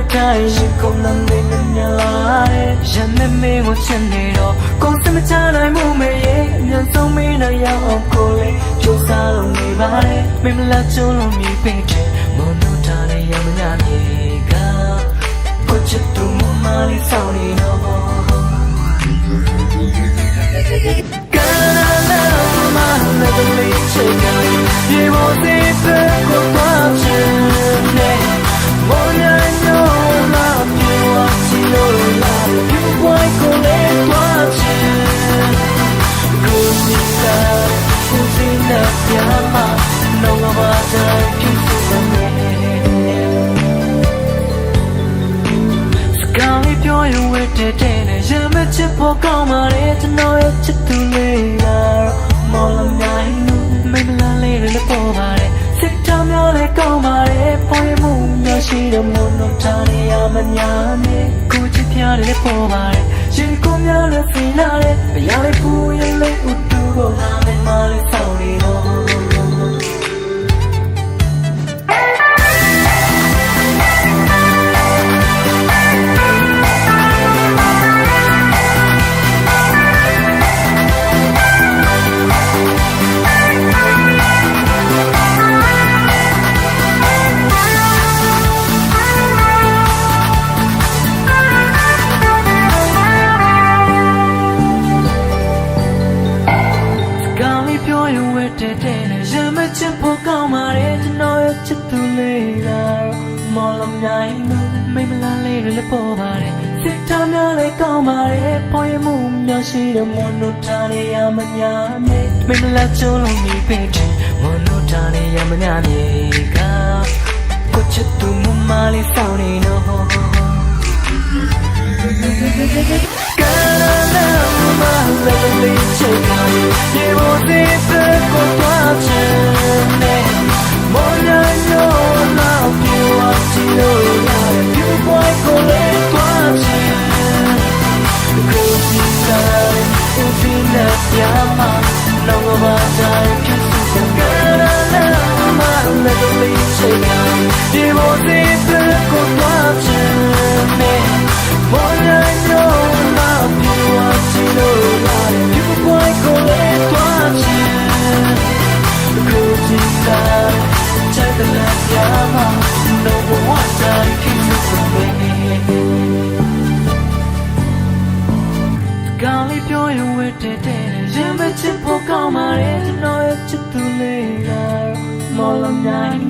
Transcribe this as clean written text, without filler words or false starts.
တဲ့တိုင်းရင်ကုန်တဲ့မင်းများလာတဲ့ရမ်းမင်းကိုချစ်နေတော့ကိုယ်စမချနိုင်မှုမရဲ့အမြန်ဆုံးမင်းနဲ့ရအောင်ကိုလေကြိုးစားလို့နေပါတယ်မင်းမလားကျုံးလို့မြည်ပင်ချင်မနိုးထားတဲ့ရမညာမြေကကိုချစ်သူမမလေးဆောင်နေတော့You will be back with watching me. More than you love you, what you love. You won't go let watching. Good night, who's in the piano? No one can see me. Sky, you're with the day. You met your poke on my head to know it's too late. More than you. မင်းမလားလေးလည်းပေါ်ပါတယ်စစ်တောင်များလည်းကောင်းပါတယ်ပေါ်ရမှုများရှိတဲ့မွန်တို့ထားနေရမညာနဲ့ကိုချစ်ပြတယ်ပေါ်ပါတယ်ရင်ကိုများလည်းဖိလာတယ်ဘယ်ရလဲပူရင်လည်းဥတူကိုလာမယ်မလေးဆောင်နေတော့ရမချစ်ဖို့ကောင်းပါတယ်ကျွန်တော်ရဲ့ချစ်သူလေးကတော့မော်လမြိုင်လို့မိမလားလေးလည်းပေါ်ပါတယ်စစ်သားများလည်းကောင်းပါတယ်ပေါ်ရမှုများရှိတဲ့မွန်တို့ထားနေရမညာမြေမိမလားကျုံးလို့မြည်ပင်တယ်မွန်တို့ထားနေရမညာမြေကကိုချစ်သူမမလေးဆောင်နေတော့ကာလာမလည်းလေးချစ်တယ်ရေမိုးသေးတဲ့ကိုသွားချင်တယ်မော်ညာရောလာပြေဝတီလို့ရတယ်ပြပွိုင်းကိုလေးသွားချင်ကိုစီစားဦးစီးနဲ့ပြမလောကမှာတိုင်းဖြစ်စုကာလာမလည်းလေးချစ်တယ်ရေမိုးသေးတဲ့ကိုသွားချင်တယ်မော်ညာရောလာပြေဝတီလို့ရတယ်ပြပွိုင်းကိုလေးသွားချင်ကိုကြည့်တာချစ်တဲ့ပြမတော့ဝတ်တိုင်းဖြစ်စုမေကောင်းလေးပြောရင်ဝတ်တဲ့ရင်မချစ်ဖို့ကောင်းပါတယ်ကျွန်တော်ရဲ့ချစ်သူလေးကမော်လမြိုင်